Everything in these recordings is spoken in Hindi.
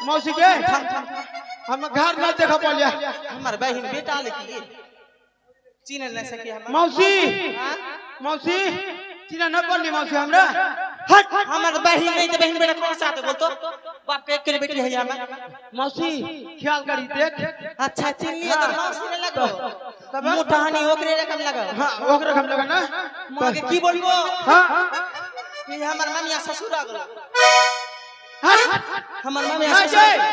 मौसी के हम घर न देखा पलिया हमार बहन बेटा लेके चिन्ह न सके हम मौसी मौसी चिन्ह न पड़ली मौसी हमरा हट हमार बहन नहीं तो बहन बेटा कौन साथ बोल तो बाप के एक बेटी है हमार मौसी ख्याल करी देख अच्छा चिन्ह लिया तो मौसी ने लगो तब मुठानी ओकरे रकम लगा हां ओकरे रकम लगा ना मां के की बोलबो हां कि हमर ममिया ससुर आ गेलो हट हमर ममिया ससुर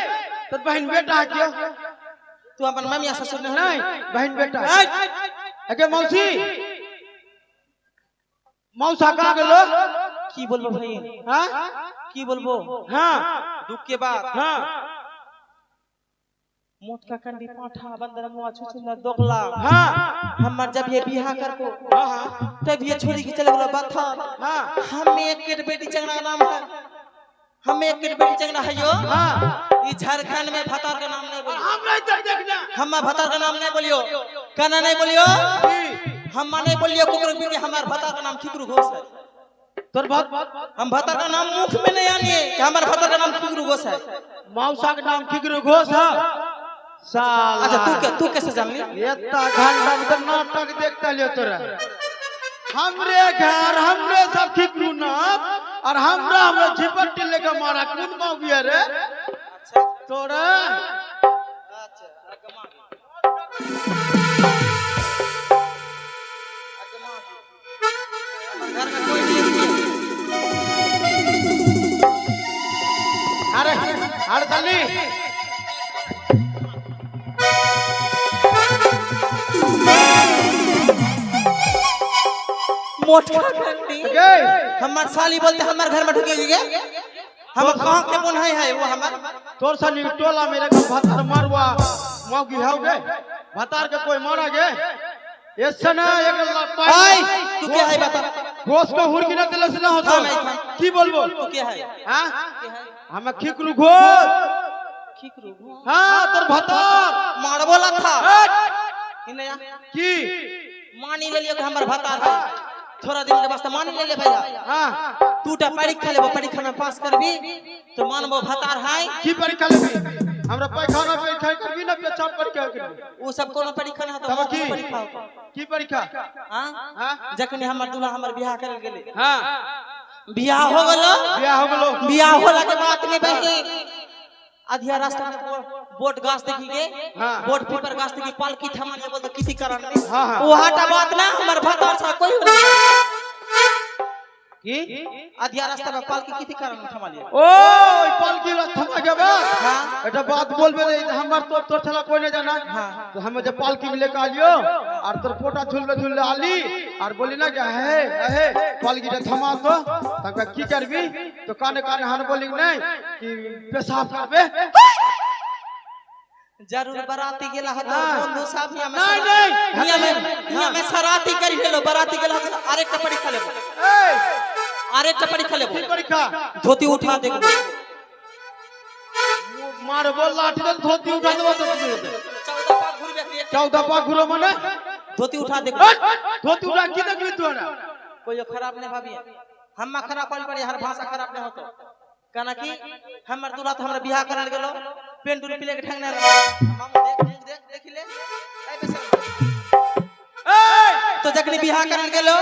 तो बहन बेटा क्यों तू अपन ममिया ससुर नहीं बहन बेटा अगे मौसी मौसा का गेलो की बोलबो भाई हां की बोलबो हां दुख के बात हां मोट का कंडी पाठा बंदर मुआ छुछुला दोगला हां हमर जब ये बियाह कर को हां तब ये छोड़ी के चले गेलो बाथा हां हम एक के बेटी चंगना नाम है हम एक के बेटी चंगना है यो हां ई झारखंड में भतार का नाम नहीं बोलियो हम नहीं तो देखना हम भतार का नाम नहीं बोलियो काना नहीं बोलियो हम नहीं बोलियो कुकरो बेटी हमार भतार का नाम किकरू घोष है तोर बात हम भतार का नाम मुख में नहीं आनी है कि हमार भतार का नाम किकरू घोष है मौसा के नाम किकरू घोष है साला अच्छा तू कैसे जान ली इतना घंटा में तो नाटक देखता लियो तोरा हमरे घर हमरे सब किकरू नाम और हमरा झिपट्टी लेके मारा कौन मौगिया रे अच्छा तोरा अच्छा अगमा घर में कोई नहीं अरे अरे चली मोटा कंडी हमार साली बोलते हमार घर में ढुकेगी हम कहां के बोन है वो हमार तोर साली टोला मेरे को भतार मारवा मौगी हो गए भतार के कोई मारा गे ऐसा ना एक भाई तू क्या है बता घोष को हुरकी न दिले से ना होता की बोलबो तू क्या है हां हम खिकरू घोष खिकरू हां तोर भतार मार बोला था इनया की मानी ले लियो कि हमर भतार है थोड़ा दिन के वास्ते मान ले भैया हां टूटा परीक्षा लेबो परीक्षा में पास करबी तो मानबो भतार है की परीक्षा लेबी हमरा पैखाना परीक्षा करबी ना पेशाब परीक्षा करबी वो सब कोनो परीक्षा ना तो तब की परीक्षा की परीक्षा हां हां जखनी हमर दूल्हा हमर बियाह कर गेले हां बियाह हो गेलो बियाह होला के बात में बहनी आधिया रास्ता में बोट गाछ देखी के बोट पीपर गाछ देखी पालकी थमान बोल तो किसी कारण में वो हटा बात ना हमर भतार सा कोई की आधिया रास्ता में पालकी किसी कारण में थमा लिया ओ पालकी रास्ता थमा के बात हां एटा बात बोलबे हमर तो चला कोई नहीं जाना तो हम जब पालकी में लेके आलियो और तोर फोटा झुलले आली और बोली ना कि हे पालकी रे थमा तो तका की करबी तो काने काने हन बोली नहीं कि पेशाब करबे जरूर बराती गेला हतो बंधु साहब नहीं में सराती करी हेलो बराती गेला अरे टपड़ी खा लेबो अरे टपड़ी खा लेबो परीक्षा धोती उठा दे मार बोल लाठी तो धोती उठा देबो तो 14 पाक घुरो माने धोती उठा दे धोती उठा की देखली तू ना कोई खराब नहीं भाभी हम खराब पड़ी हर भाषा खराब नहीं होतो काना कि हमर दूल्हा तो हमरा बियाह करन गेलो पेंट उन प्ले के ठंगना मामू देख देखि ले ए बेसर तो जखनी बियाह करन गेलो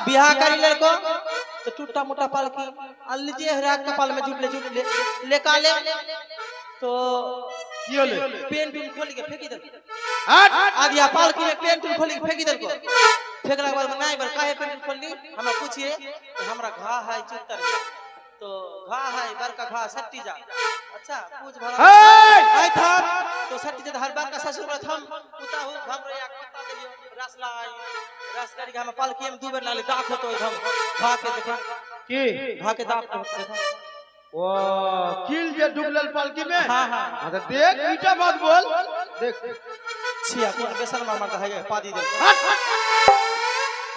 बियाह करी लड़को तो टूटा मोटा पालकी आ लीजिए हरा कपाल में जुट ले लेका ले तो यो ले पेंट उन खोल के फेंकी दे हट आदिया पालकी में पेंट उन खोल के फेंकी दे को फेंकला के बाद नहीं बर काहे पेंट खोलली हमरा पूछिए तो हमरा घा है चुत्तर तो घा है बड़का घा सट्टी जा अच्छा पूछ भरा आई था तो सट्टी जा हर बार का ससुर हम उता हो घम रे कुत्ता दियो रसला आई रस करी हम पालकी में दू बेर लाले दाख होतो हम घा के देखो की घा के दाख देखो ओ किल जे डुबलल पालकी में हां तो देख ईटा मत बोल देख छिया कौन बेसन मार मार है पादी दे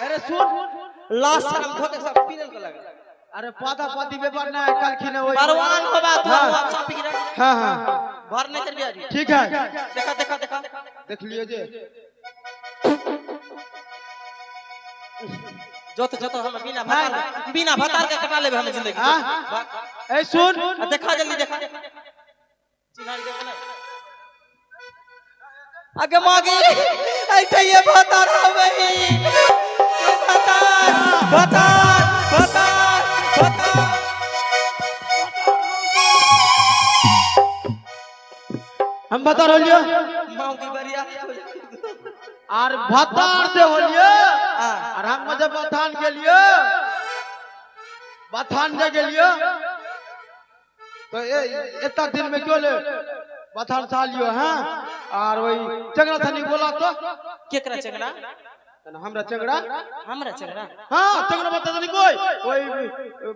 अरे सुन लास्ट हम धोके सब पीनल को लगे अरे पादा पादी व्यापार ना कल खिने होई परवान हो बात है अच्छा पी रहा हां हां भर नहीं कर बिया ठीक है देखा देख लियो जे जो तो हम बिना भतार के कटा लेबे हम जिंदगी हां ए सुन देखा जल्दी देखा आगे मागे ऐसे ये बता रहा भाई बता बता बता बता हम बता रहियो माऊ की बरिया और भतार से होलियो और हम जब बथान के लिए बथान दे गेलियो तो इतना दिन में क्यों ले बथान सालियो हैं और वही चंगड़ा थानी बोला तो केकरा चंगड़ा हमरा चंगड़ा हाँ चंगड़ा बता नहीं कोई वही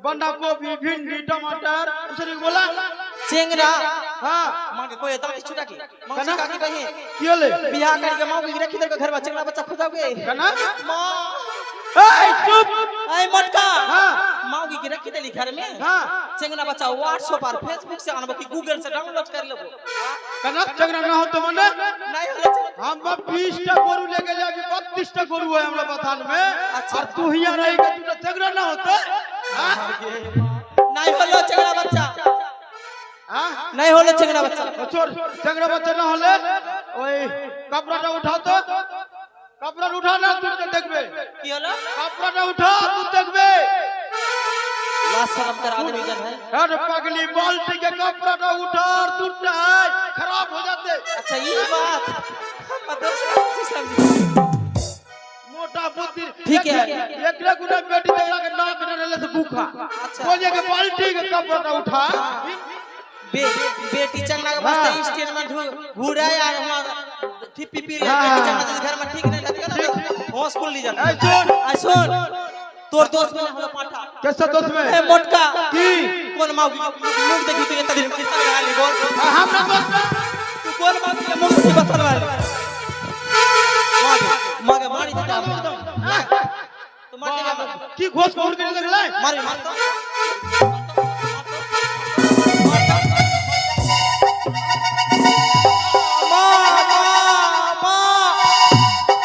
बंदा गोभी भिंडी टमाटर उसने बोला चंगड़ा हाँ मां के कोई एकदम छुटा की मौसी का की बहिन क्यों ले बियाह करके मां की रखी दर घर में चंगड़ा बच्चा फसाओगे कना मां ए चुप ए मटका हाँ मां की रखी देली घर में हाँ चंगड़ा बच्चा व्हाट्सएप और फेसबुक से अनबो की गूगल से डाउनलोड कर लेबो कना चंगड़ा ना हो तो मने नहीं होला हम 20 टा गोरू ले गेले अभी 32 टा गोरू है हमरा बथान में और तू हिया रही के तू तो चंगड़ा ना होता हां नहीं होला चंगड़ा बच्चा हां नहीं होला चंगड़ा बच्चा छोड़ चंगड़ा बच्चा ना होले ओए कपड़ा ना उठा तो कपड़ा उठा ना तू तो देखबे की होला कपड़ा ना उठा तू देखबे ला शर्म कर आदमी जन है अरे पगली बाल्टी के कपड़ा ना उठा और तू खराब हो जाते अच्छा ये बात हम दोस्त समझ मोटा बुद्धि ठीक है एकरे गुना बेटी तगड़ा के नाक न रहले से भूखा बोलिए के बाल्टी के कपड़ा ना उठा बेटी चंगड़ा के वास्ते स्टेटमेंट घुराए यार हम ठिप्पी पी ले चंगड़ा घर में ठीक नहीं लगता ना होश खुल ली जाता ए सुन तोर दोस्त में होला पाठा कैसा दोस्त में ए मोटका की कौन माऊ मुंह देखी तू इतना दिन कितना गाली बोल हमरा दोस्त तू कौन माऊ के मुंह से बता वाली मागे मारी देता तो मार देगा की घोष को उड़ के लगले मारी मारता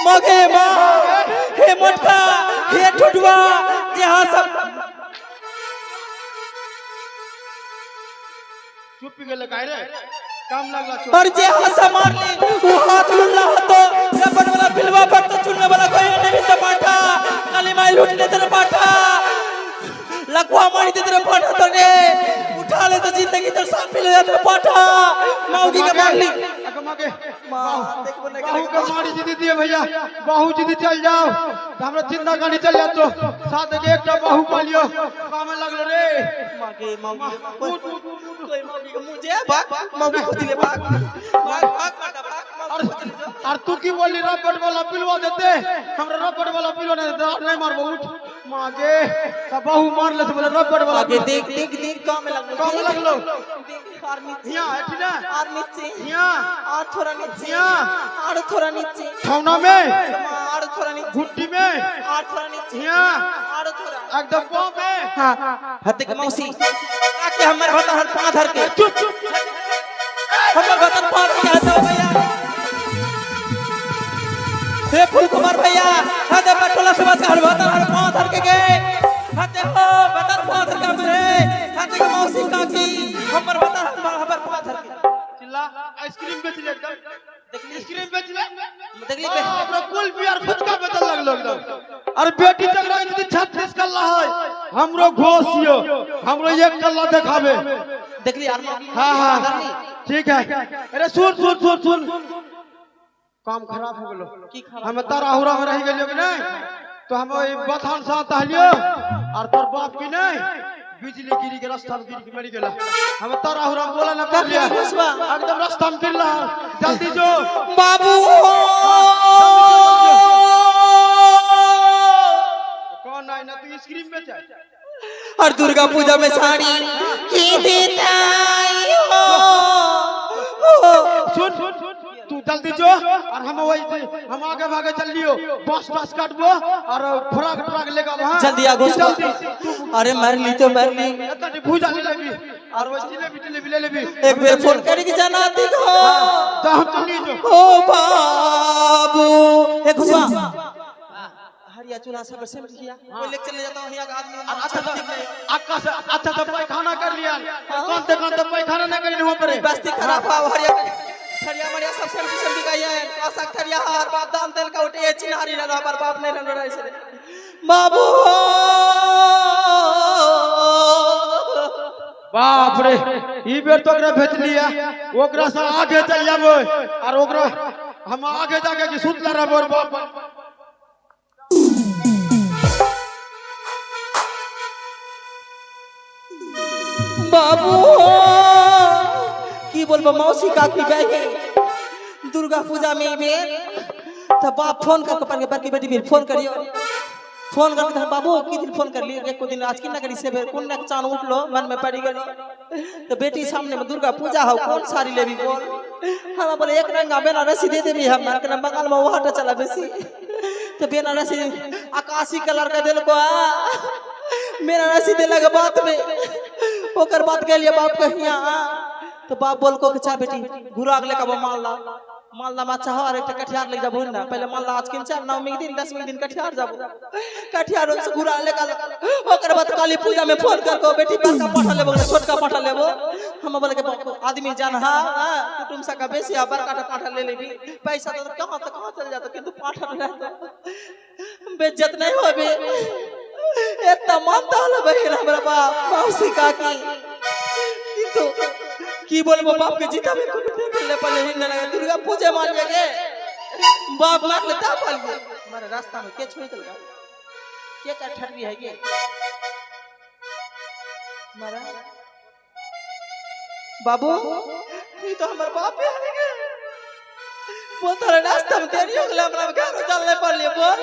मगे मां हे मोटका हे ठुडवा जहां सब चुप गेले काहे रे काम लागला छोड़ पर जे हंसा मार ले वो हाथ लुल्ला तो रबड़ वाला फिलवा पर तो चुनने वाला कोई नहीं तो पाठा काली माई लूटने तेरे पाठा लखवा मारी तेरे पाठा तो ने उठा ले तो जिंदगी तो सांप पी ले तेरे पाठा मौगी के मार ली मागे मां देखो नहीं बाहू के मारी जीती दिए भैया बाहू जीती चल जाओ हमरा जिंदा गाड़ी चल जा तो साथ के एकटा बाहू पालियो काम लगलो रे मागे मौगी कोई मौगी के मुंह जे भाग मौगी को दिले भाग भाग भाग भाग और तू की बोली रबड़ वाला पिलवा देते हमरा रबड़ वाला पिलवा नहीं मारबो उठ मागे सब बाहू मार ले तो बोले रबड़ वाला आगे देख देख देख काम लगलो और नीचे यहां हट ना और नीचे यहां और थोड़ा नीचे यहां और थोड़ा नीचे छौना में और थोड़ा नीचे घुट्टी में और थोड़ा नीचे यहां और थोड़ा एकदम पांव में हां हत्ते के मौसी आके हमर भता हर पांव धर के चुप चुप हमर भता पांव के हत्ता भैया हे फूल कुमार भैया हत्ते पटोला से बस हर भता हर पांव धर के गए हत्ते हो भता पांव धर के हमरे हत्ते के मौसी काकी हमर भता हमर पांव धर के चिल्ला आइसक्रीम बेच ले एकदम देखली आइसक्रीम बेच ले देखली बे हमरा कुल बियार फुचका बेचल लगलो एकदम अरे बेटी तगड़ा यदि 36 कल्ला है हमरो घोसियो हमरो एक कल्ला देखावे देखली यार हां ठीक है अरे सुन सुन सुन सुन काम खराब हो गेलो की खराब हम तारा हुरा में रह गेलियो कि नहीं तो हम ओई बथान साथ हलियो और तोर बाप की नहीं बिजली गिरी के रास्ता में गिरी के मर गेला हम तारा हुरा बोला ना कर लिया एकदम रास्ता में गिरला जल्दी जो बाबू कौन आई ना तू स्क्रीन में जा और दुर्गा पूजा में साड़ी की देताई हो सुन तू जल्दी जो और हम वही हम आगे भागे चल लियो बस बस काटबो और फ्रॉक ट्रक लेगा वहां जल्दी आ घुस अरे मार ली तो मार ली इतना भूजा ले लेबी और वो जिलेबी ले लेबी एक बार फोन करके जाना दी हो तो हम चल ली जो ओ बाबू ए घुसवा किया चूल्हा सब सेम किया कोई लेके चले जाता हूँ यहाँ का आदमी अच्छा तो पैखाना कर लिया कौन तो पैखाना ना करी वहाँ पर बस्ती खराब हुआ हरिया खरिया मरिया सब सेम का ये आशा खरिया हर बाप दान तेल का उठे चिन्हारी ना पर बाप नहीं रन रहा है बाबू बाप रे ई बेर तो ओकरा भेज लिया ओकरा से आगे चल जाबो और ओकरा हम आगे जाके कि सुतला रहबो बाप बाबू की बोलबो मौसी काकी गए दुर्गा पूजा में बेर तो बाप फोन करके पर बड़की बेटी भी फोन करियो फोन करके हम बाबू की दिन फोन कर लिए एक को दिन आज की ना करी से बेर कौन ना चान उठलो मन में पड़ी गेलो तो बेटी सामने में दुर्गा पूजा हो कौन साड़ी लेबी बोल हम बोले एक रंगा बेनारसी दे देबी हम के बंगाल में वहां चला बेसी तो बेनारसी आकाशी कलर का दिल को मेरा रसी दे लगा बात में ओकर बात के लिए बाप कहिया तो बाप बोल को चाह बेटी घुरा के लेकर मालदा में चाह और एक कठियार ले जाबो ना पहले मालदा आज किन 9वीं दिन 10वीं दिन कठियार जाबो कठियार से घुरा लेकर ओकर बाद काली पूजा में फोन कर को बेटी बड़का पाठा लेबो छोटका पाठा लेबो हम बोले के आदमी जान हां कुटुंब सा का बेसी आ बड़का पाठा ले लेबी पैसा तो कहां चल जाता किंतु पाठा रहता बेइज्जत नहीं होबे इतना मानता हलो बहन हमरा बाप मौसी काकी किंतु की बोलबो बाप के जीता में ले पले हिंद लगे दुर्गा पूजा मान लगे बाप मार लेता पाल गए हमारे रास्ता में के छोड़ चल के का ठटरी है के मारा बाबू ये तो हमारे बाप है वो तो रास्ता में देरी हो गला हमरा घर चलने पर ले बोल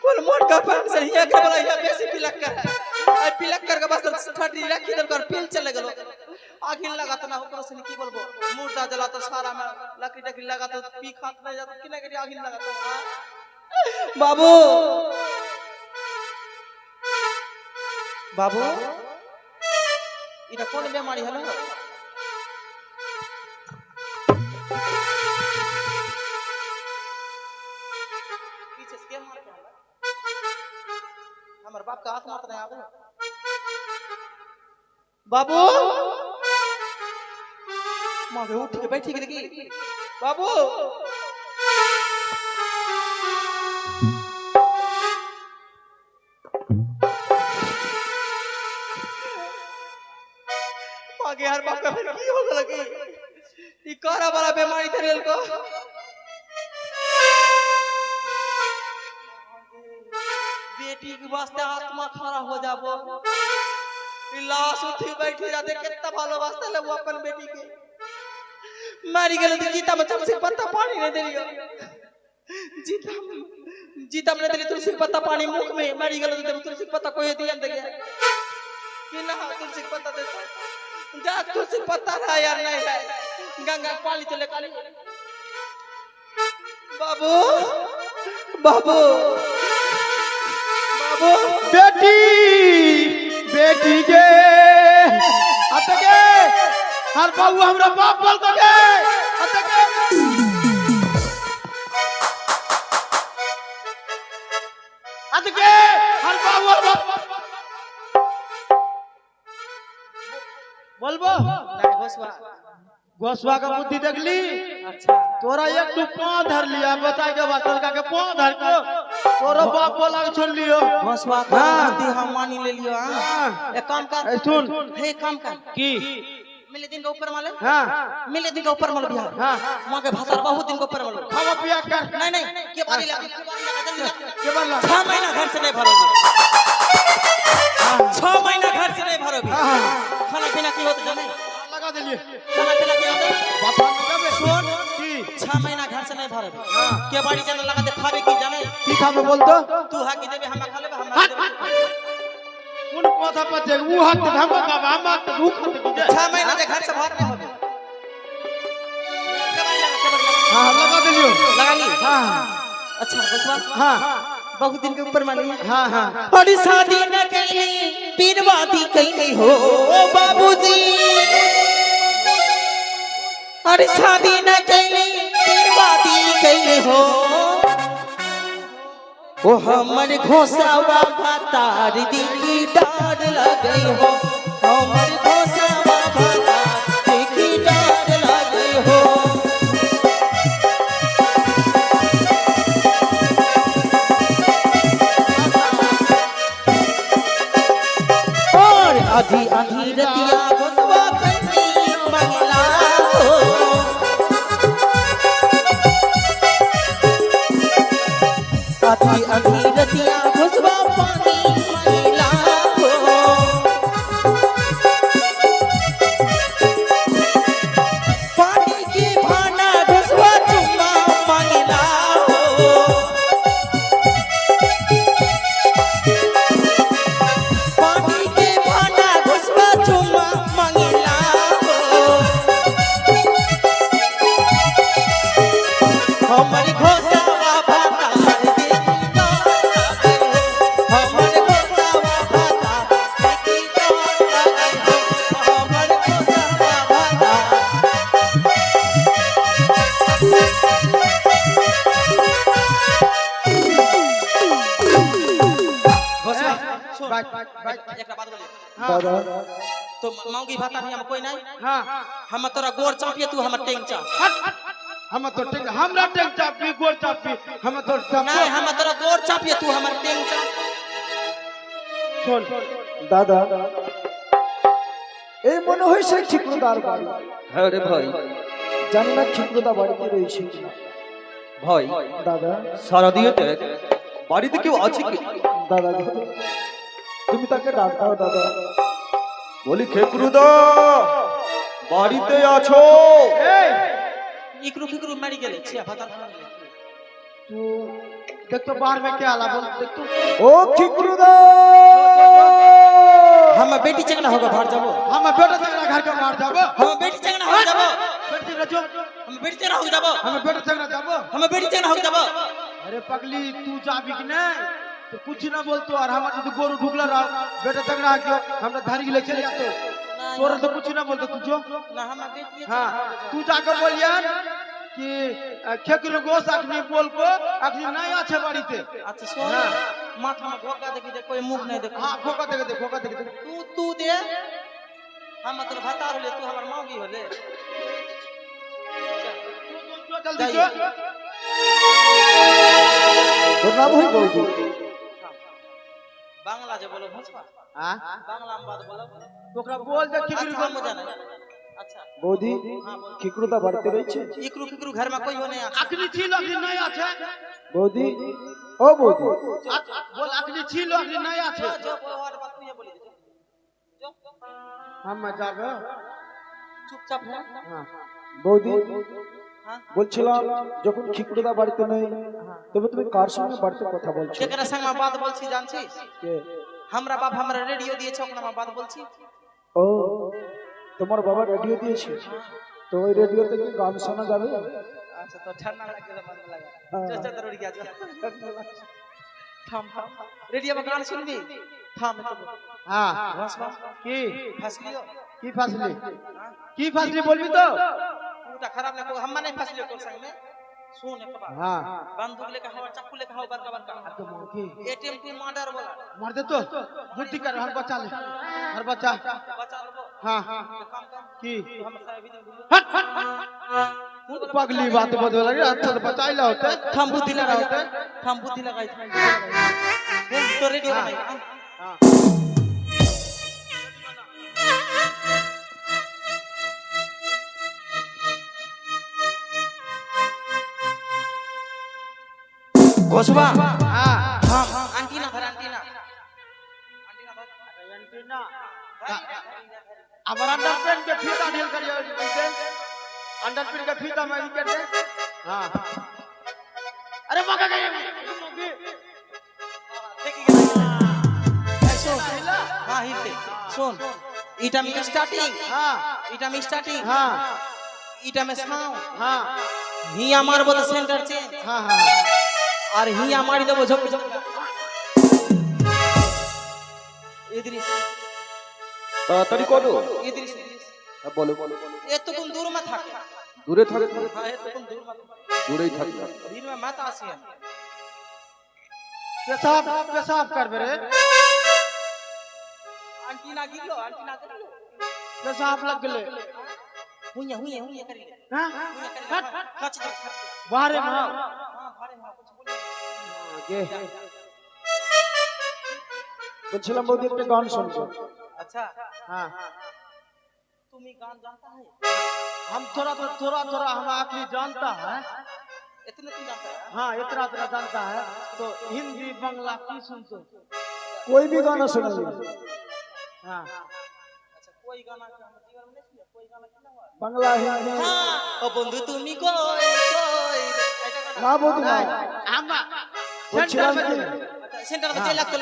बोल मोट का पैंट से हिया के बोला हिया बेसी पिलक कर के बस ठटरी रखी दर कर पिल चले गेलो आगिन लगा तो ना ऊपर से की बोलबो मुर्दा जला तो सारा में लकड़ी टकड़ी लगा तो पी खात नहीं जाता किने के आगिन लगा तो बाबू बाबू इटा कौन बीमारी है ना पीछे से के मार के हमर बाप का आत्मा तो नहीं आवे बाबू माँ उठ के बैठी गई बाबू आगे हर बाप का फिर की होने लगी ये कारा वाला बीमारी थे रेल को बेटी के वास्ते आत्मा खरा हो जाबो लाश उठी बैठी जाते कितना भालो वास्ते ले वो अपन बेटी के मारी गेलो तो जीता में तुलसी पत्ता पानी नहीं देलियो जीता में देली तुलसी पत्ता पानी मुख में मारी गेलो तो तुलसी पत्ता कोई दिया दे गया कि ना तुलसी पत्ता दे जा तुलसी पत्ता ना यार नहीं है गंगा पानी चले काली बाबू बाबू बाबू बेटी के अतके हर बाबू हमरा बाप बोल तो के अतके अतके हर बाबू बोलबो नहीं घोसवा गोसवा का बुद्धि देखली अच्छा तोरा एक तू पांव धर लिया बता के बात लड़का के पांव धर को तोरो बाप बोला के छोड़ लियो घोसवा का बुद्धि हम मानी ले लियो हां एक काम कर सुन हे काम कर की मिले दिन के ऊपर माले हां मिले दिन के ऊपर माले बिहार हां मां के भातर बहुत दिन के ऊपर माले खावा पिया कर नहीं के बारी लगा जल्दी के बार 6 महीना घर से नहीं भरोगे 6 महीना घर से नहीं भरोगे खाना पीना की होता जाने लगा देलिए खाना पीना की होता बात लगाबे सुन की 6 महीना घर से नहीं भरोगे के बारी जाने लगा दे खावे की जाने की खावे बोल तो तू हा की देबे हम खा लेबे हम देबे कौन पौधा पते वो हाथ धमो बाबा हम तो भूख खाते 6 महीना के घर से बाहर नहीं होबे के बारी लगा हां लगा देलियो लगा ली हां अच्छा बसवा हां बहुत दिन के ऊपर मानी हां हां और शादी न कइली पीरवादी कइली हो बाबूजी और शादी न कइली पीरवादी कइली हो ओ हमर घोसावा भातार देखी डर लगे हो, हमर घोसावा भातार देखी डर लगे हो। और आधी आधी रतिया घोसवा खैनी मंगला हो, आधी आधी रतिया घुसवा पानी मंगला हो। पानी की भाना घुसवा चुम्मा मंगला हो, पानी की भाना घुसवा चुम्मा मंगला हो। हमर घोसावा भातार देखी डर लगे हो, हमर घोसावा भातार देखी डर लगे हो, हमर घोसावा भातार। घोसवा सुन, एकटा बात बोली, दादा तो मौगी भातार हम कोई नहीं, हाँ हम तोरा गोर चापिए, तू हमर टेंग चाप। हम तो टेंग हमरा टेंग चापी गोर चापी हम तो नहीं, हम तोरा गोर चापिए, तू हमर टेंग चाप। सुन দাদা এই মনে হয় সেই ক্ষিপ্রদার বাড়ি। হ্যাঁ রে ভাই, জানি না ক্ষিপ্রদা বাড়িতে রয়েছে কিনা। ভাই দাদা সারা দিয়ে দেখ বাড়িতে কেউ আছে কি? দাদা গো, তুমি তাকে ডাক দাও দাদা। বলি খেকরুদা বাড়িতে আছো? এই इकरू फिकरू मारी गेले छिया भातार। तू देख तो बाहर में क्या आला बोल देख तो ও ক্ষিপ্রদা हम बेटी चंगना होगा भार जाबो, हम बेटा तगड़ा घर के बाहर जाबो हम बेटी चंगना हो जाबो, बेटी रजो हम बेटी चंगना हो जाबो, हम बेटा तगड़ा जाबो हम बेटी चंगना हो जाबो। अरे पगली तू जाबी कि नहीं तो कुछ ना बोल तो और हमारे तो गोरू ढुकला रहा बेटा तगड़ा आ गयो हमरा धारी के ले चल जा तो तोरा तो कुछ ना बोल तो तू जो ना हम बेटी हाँ तू जाकर बोलिया कि खेकरो गोस अखनी बोल को अखनी नहीं अच्छे बाड़ी थे अच्छा सुन, हाँ। माथा में धोखा देखी दे, कोई मुंह नहीं देखो। हाँ खोका देखे दे खोका देखे दे तू दे, हम मतलब भातार होले, तू हमर मौगी होले। जल्दी जो ওর নাম হয় বৌদি। बांग्ला जो बोलो भसवा, हाँ बांग्ला में बात बोलो। तोकरा बोल दे खेकरो अच्छा हम जाने। अच्छा বৌদি ক্ষিপ্রদা বাড়িতে রয়েছে? इकरू फिकरू घर में कोई हो नहीं आता। अखनी छी अखनी नहीं अच्छे বৌদি ও বৌদি बोल अखनी छी अखनी नहीं अच्छे जो कोई और बात तू ये बोली दे, जो हम जाबे चुपचाप है। हाँ বৌদি हाँ বলছিলাম যখন ক্ষিপ্রদা বাড়িতে নেই তবে তুমি কার সঙ্গে বাড়িতে কথা বলছো? केकरा संग में बात बोलছি जानছিস? কে? हमरा बाप हमरा रेडियो दिएছে, ओकरा में बात बोलছি। ও তোমার বাবা রেডিও দিয়েছে, তো ওই রেডিওতে কি গান শোনা যাবে? अच्छा तो ठंडा लग गया, मन लगा हाँ। चल चल दौड़ गया, थाम थाम रेडियो में गाना सुन भी, थाम हाँ बस बस की फसलियो। की फसली हाँ की फसली बोलबी तो पूरा खराब ना को, हम नहीं फसलियो तोर संग में। सुन एक बात, हाँ बंदूक लेके हवा चाकू लेके हवा बड़का बड़का तो की एटीएम पिन मर्डर बोला, मार दे तो बुद्धि कर हर बच्चा ले हर बच्चा बचा लो। हाँ काम कर की तू हम सारे भी हट पगली बात बदल लगे अच्छा तो बचाई ला होते थम बुद्धि ला लगाई, होते थम बुद्धि लगाई, बोल तो रेडियो हाँ। बनाई। हाँ घोसवा हाँ हाँ आंटी ना घर, आंटी ना एंटीना अब अंडर पेन के फीता ढील करियो इसे अंडर पेन के फीता में ई कर दे हाँ अरे मगा गए हाँ हिलते सुन, इटा में स्टार्टिंग, हाँ इटा में स्टार्टिंग, हाँ इटा में साउंड, हाँ हिया मारबो तो सेंटर चेंज, हाँ हाँ और हिया मारी देबो झप झप। इदरिस তাড়াতাড়ি করো। इदरिस হ্যাঁ, বলো বলো। ये तो कौन दूर में था, দূরে থাকে, हाँ ये तो कौन दूर में, দূরেই থাকবে। भीड़ में मत आसी है। पेशाब पेशाब करबे रे आंटी ना गिरलो आंटी ना गिरलो पेशाब लग गेले हुइया करी ले हां हुइया करी ले खच दो बाहरे में हां भारे में कुछ बोले गे বলছিলাম বৌদি একটা গান শুনবো। अच्छा हां तुम ही गान जानता है हम थोड़ा हम आखिरी जानता है इतने तुम जानता है हाँ इतना जानता है तो हिंदी बांग्ला की सुनते कोई भी गाना सुनाइए। हाँ अच्छा कोई गाना के हम जीवन में नहीं सुने कोई गाना कितना हुआ বাংলা হিন্দি हां ओ बंधु তুমি কই এটা গানা না বৌদি না। हम বলছিলাম सेंटर কি में अच्छा सेंटर में जे लागतो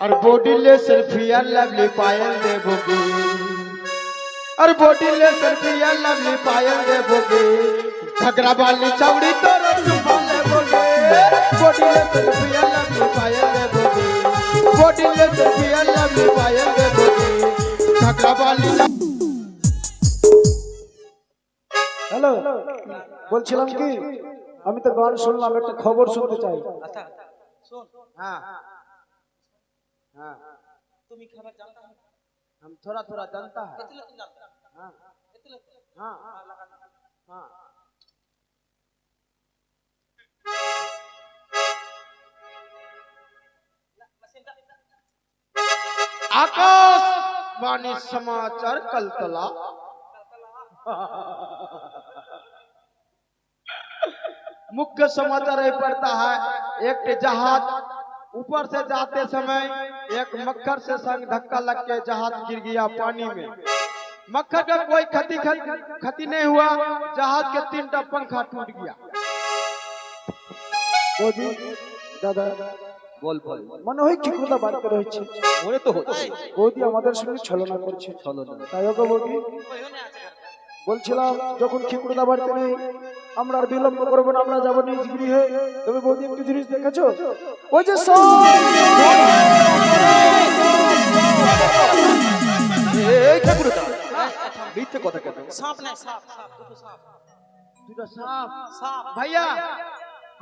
और बॉडी ले सेल्फी और लवली पायल दे बोगी और बॉडी ले सेल्फी और लवली पायल दे बोगी घगरा वाली चौड़ी तोरा चुमाले बोगे बॉडी ले सेल्फी और लवली पायल दे बोगी बॉडी ले सेल्फी और लवली पायल दे बोगी घगरा वाली হ্যালো বলছিলাম কি আমি তো গান শুনলাম একটা খবর শুনতে চাই। अच्छा सुन हाँ हाँ तुम ही खबर जानता है हम थोड़ा जानता है इतने तुम जानता है हाँ इतने हाँ लगा हाँ आकाशवाणी समाचार कलकला मुख्य समाचार ये पड़ता है एक जहाज ऊपर से जाते समय एक मक्खर से संग धक्का लग के जहाज गिर गया पानी में। मक्खर का कोई क्षति नहीं हुआ, जहाज के 3टा पंखा टूट गया। বৌদি দাদা বল বল মনে হয় চিকুদা বাড়তে রয়েছে। মনে তো হচ্ছে বৌদি আমাদের সঙ্গে ছলনা করছে। চলো না তাই ওকে বৌদি कोई होने আছে বলছিলাম যখন খিকুড়া বাড়তে নেই আমরা আর বিলম্ব করবো না, আমরা যাবো নিজ গৃহে। তবে বৌদি একটু জিনিস দেখেছো ওই যে এই ঠাকুরদা মিথ্যে কথা কেন? सांप नहीं सांप सांप दुटो सांप दूटा सांप सांप भैया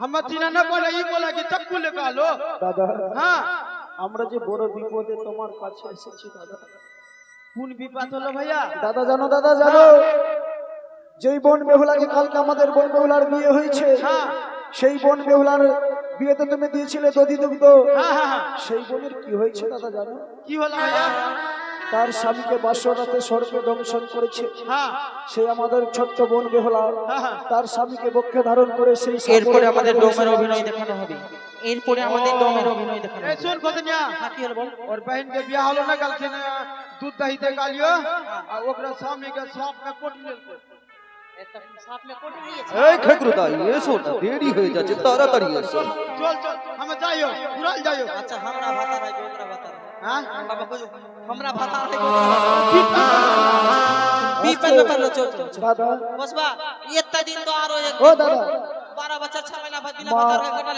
हम तीना न बोला, ये बोला कि चक्कू लेकर लो। দাদা हाँ আমরা যে বড় বিপদে তোমার কাছে এসেছি দাদা। कौन विपद হলো भैया? দাদা জানো যেই বোন বেহুলাকে কালকে আমাদের বোন বেহুলার বিয়ে হয়েছে, हाँ সেই বোন বেহুলার বিয়েতে তুমি দিয়েছিলে দধি দুগ্ধ, हाँ हाँ সেই বোনের কি হয়েছে দাদা জানো? की होला भैया? তার স্বামীকে বাসরাতে সর্পে দংশন করেছে। हाँ সেই আমাদের ছোট্ট বোন বেহুলা हाँ हाँ তার স্বামীকে বক্ষে ধারণ করে সেই এরপরে আমাদের ডোমের অভিনয় দেখানো হবে এরপরে আমাদের ডোমের অভিনয় দেখানো ए হবে सुन कोतनिया हां की हल बोल और बहन के बियाह होलो ना गलखिन दूध दही दे गालियो आ ओकरा स्वामी के सांप में कोट लेलको। একটা सांप में कोट लिए এই ঠাকুরদা এসো না, দেরি হয়ে যাচ্ছে, তাড়াতাড়ি এসো। चल हम जाइयो उड़ाल जाइयो। अच्छा हमरा भाता है गोगरा भाता हां बाबा को हमरा भाता है गोगरा बीपन में पर लो चल দাদা बस बा इतना दिन तो आरो एक ও দাদা 12 बच्चा 6 महीना बाद बिना भाता के कटा